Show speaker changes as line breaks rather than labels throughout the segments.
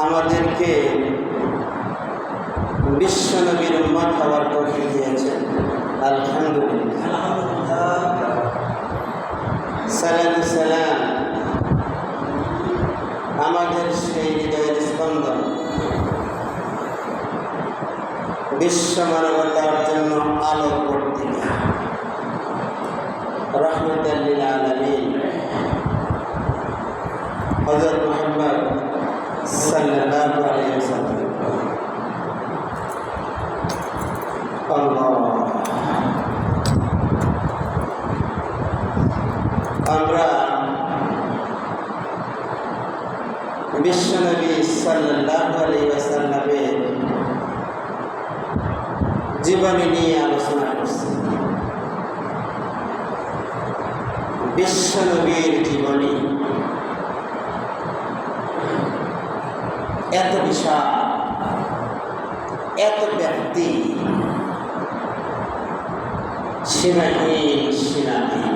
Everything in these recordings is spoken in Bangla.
আমাদেরকে বিশ্বনবীর উম্মত হওয়ার তৌফিক দিয়েছেন। আলহামদুলিল্লাহ। সালাতু সালাম আমাদের সেই হৃদয়ের স্পন্দন, বিশ্ব মানবতার জন্য আলো পত্রিকা, রাহমাতাল লিল আলামিন হযরত মুহাম্মদ সাল্লাল্লাহু আলাইহি ওয়াসাল্লাম। আমরা বিশ্বনবী সাল্লাল্লাহু আলাইহি ওয়াসাল্লামের জীবনী নিয়ে আলোচনা করছি। বিশ্বনবীর জীবনী এত বিশাল, এত ব্যক্তি, সীমাহীন সীমাহীন।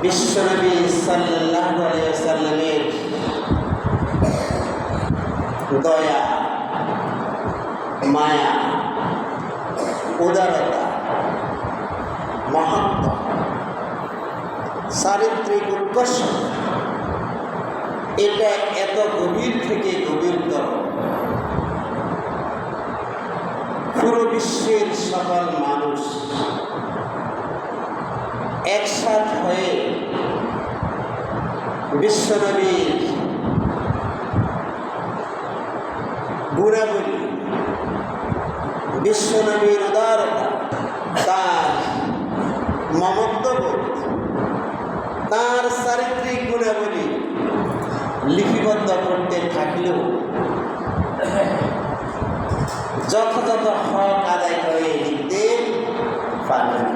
বিশ্বনবী সাল্লাল্লাহু আলাইহি ওয়াসাল্লামের দয়া, মায়া, উদারতা, মহত্ব, চারিত্রিক উৎকর্ষ, এটা এত গভীর থেকে গভীরতর। পুরো বিশ্বের সকল মানুষ একসাথ হয়ে বিশ্বনবীর গুণাবলী, বিশ্বনবীর উদারতা, তার মমত্ববোধ, তার চারিত্রিক গুণাবলী লিপিবদ্ধ করতে থাকলেও যথাযথ হক আদায় করে দিতে পারবে না।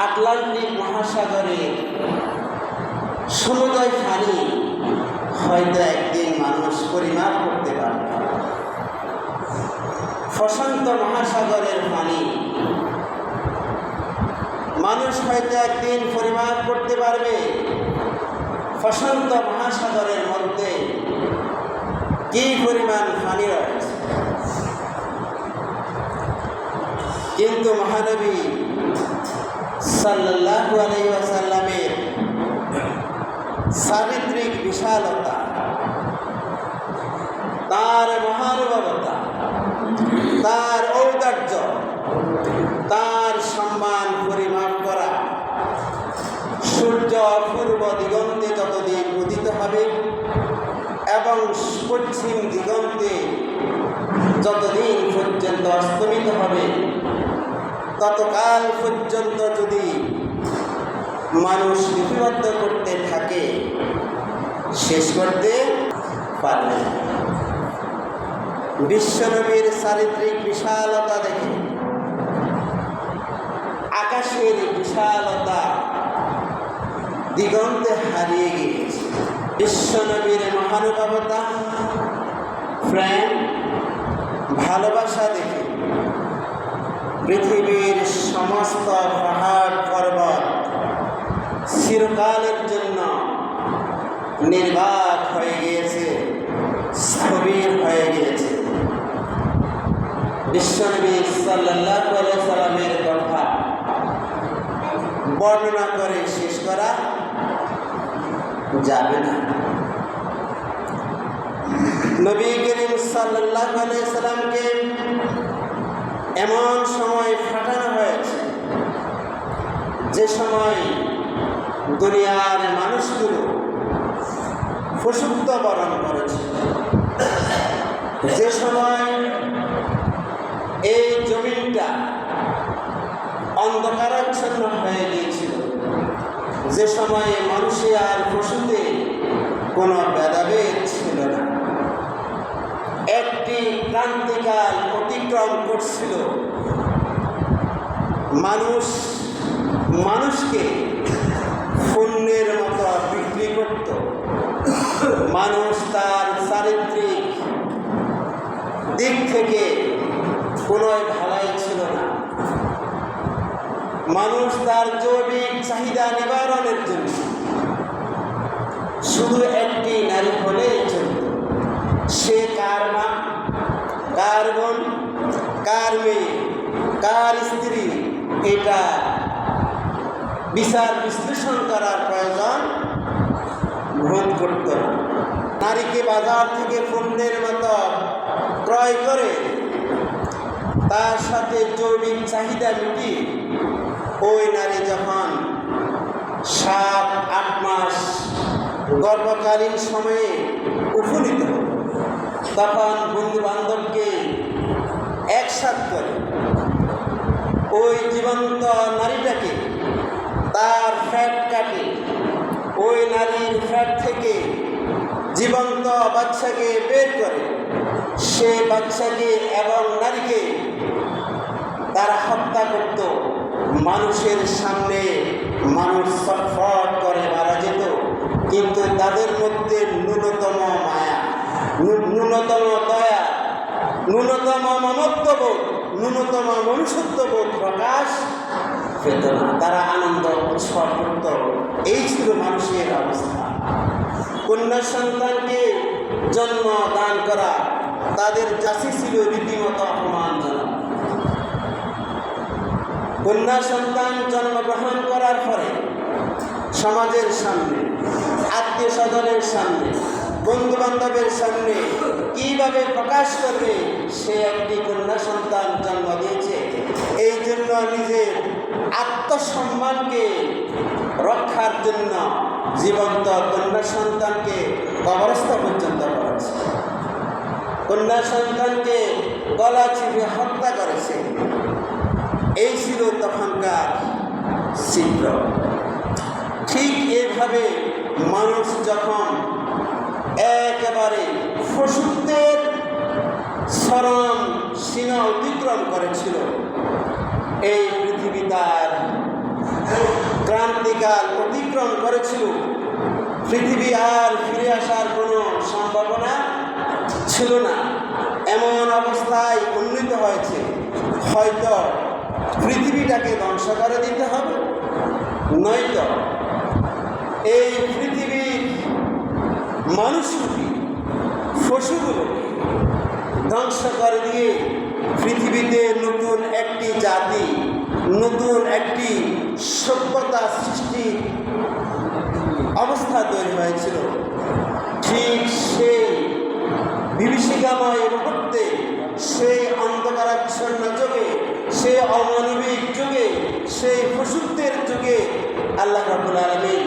আটলান্টিক মহাসাগরের সমুদয় পানি হয়তো একদিন মানুষ পরিমাপ করতে পারবে। প্রশান্ত মহাসাগরের পানি মানুষ হয়তো একদিন পরিমাপ করতে পারবে। প্রশান্ত মহাসাগরের মধ্যে কি পরিমাণ পানি রয়েছে, কিন্তু মহানবী সাল্লাল্লাহু আলাইহি ওয়াসাল্লামের চারিত্রিক বিশালতা, তার মহানুভবতা, তার ঔদার্য, তার সম্মান পরিমাপ করা, সূর্য পূর্ব দিগন্তে যতদিন উদিত হবে এবং পশ্চিম দিগন্তে যতদিন পর্যন্ত অস্তমিত হবে, ততকাল পর্যন্ত যদি মানুষ লিপিবদ্ধ করতে থাকে, শেষ করতে পারবে না। বিশ্বনবীর চারিত্রিক বিশালতা দেখে আকাশের বিশালতা দিগন্তে হারিয়ে গিয়েছে। বিশ্বনবীর মহানুভবতা, প্রেম, ভালোবাসা দেখে পৃথিবীর সমস্ত পাহাড় পর্বত চিরকালের জন্য নির্বাক হয়ে গিয়েছে, স্থবির হয়ে গিয়েছে। বিশ্বনবী সাল্লাল্লাহু আলাইহি সাল্লামের কথা বর্ণনা করে শেষ করা যাবে না। নবী করিম সাল্লাল্লাহু আলাইহি সাল্লামকে এমন সময় ফাটানো হয়েছে যে সময় দুনিয়ার মানুষগুলো প্রসূত বরণ করেছে, যে সময় এই জমিনটা অন্ধকারাচ্ছন্ন হয়ে গিয়েছিল, যে সময়ে মানুষে আর পশুতে কোনো ভেদাভেদ ছিল না। একটি ক্রান্তিকাল অতিক্রম করছিল। মানুষ মানুষকে পণ্যের মতো বিক্রি করত। মানুষ তার চারিত্রিক দিক থেকে কোনো ভালাই ছিল না। মানুষ তার জৈবিক চাহিদা নিবারণের জন্য শুধু একটি নারী হলেই চলত। সে কার মা, কার বোন, কার মেয়ে, কার স্ত্রী, এটা বিচার বিশ্লেষণ করার প্রয়োজন বোধ করত না। নারীকে বাজার থেকে পণ্যের মতো ক্রয় করে তার সাথে জৈবিক চাহিদা মিটিয়ে ওই নারী যখন 7-8 মাস গর্ভকালীন সময়ে উপনীত হল, তখন বন্ধু বান্ধবকে একসাথ করে ওই জীবন্ত নারীটাকে তার ফ্যাট কাটে ওই নারী জীবন্ত বাচ্চাকে বের করে সে বাচ্চাকে এবং নারীকে তারা হত্যা করত। মানুষের সামনে মানুষ ছটফট করে মারা যেত, কিন্তু তাদের মধ্যে ন্যূনতম মায়া, ন্যূনতম দয়া, ন্যূনতম মমত্ববোধ, ন্যূনতম মনুষ্যত্ববোধ প্রকাশ পেত না। তারা আনন্দ উৎসব করত। এই ছিল মানুষের অবস্থা। কন্যা সন্তানকে জন্ম দান করা তাদের কাছে ছিল রীতিমতো অপমানজনক। কন্যা সন্তান জন্মগ্রহণ করার পরে সমাজের সামনে, আত্মীয় স্বজনের সামনে, বন্ধু বান্ধবের সামনে কিভাবে প্রকাশ করবে সে একটি কন্যা সন্তান জন্ম দিয়েছে? এই জন্য নিজের আত্মসম্মানকে রক্ষার জন্য জীবন্ত কন্যা সন্তানকে কবরস্থ পর্যন্ত করেছে, কন্যা সন্তানকে গলা চিপে হত্যা করেছে। এই ছিল তখনকার চিত্র। ঠিক এভাবে মানুষ যখন একেবারে পশুত্বের চরম সীমা অতিক্রম করেছিল, এই পৃথিবী তার ক্রান্তিকাল অতিক্রম করেছিল। পৃথিবী আর ফিরে আসার কোনো সম্ভাবনা ছিল না। এমন অবস্থায় উন্নীত হয়েছে, হয়তো পৃথিবীটাকে ধ্বংস করে দিতে হবে, নয়তো এই পৃথিবীর মানুষরূপী পশুগুলোকে ধ্বংস করে দিয়ে পৃথিবীতে নতুন একটি জাতি, নতুন একটি সভ্যতা সৃষ্টি অবস্থা তৈরি হয়েছিল। ঠিক সেই বিভীষিকাময় মুহূর্তে, সেই অন্ধকারাচ্ছন্ন যুগে, সেই অমানবিক যুগে, সেই পশুত্বের যুগে আল্লাহ রাব্বুল আলামিন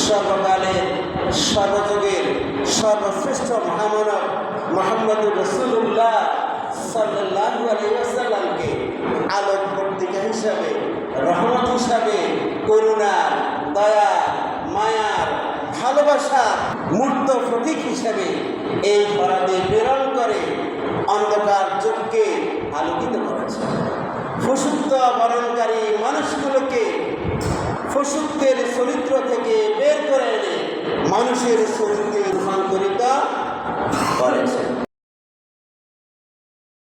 সর্বকালের সর্বযুগের সর্বশ্রেষ্ঠ মহামানব মুহাম্মদুর রাসূলুল্লাহ সাল্লাল্লাহু আলাইহি ওয়াসাল্লামকে আলোক পত্রিকা হিসাবে, রহমত হিসাবে, করুণার, দয়া, মায়ার, ভালোবাসার মূর্ত প্রতীক হিসাবে এই ধরাতে প্রেরণ করে অন্ধকার যুগকে আলোকিত করেছে। পশুত্ব বরণকারী মানুষগুলোকে পশুত্বের চরিত্র থেকে বের করে এনে মানুষের চরিত্রে রূপান্তরিত করেছে।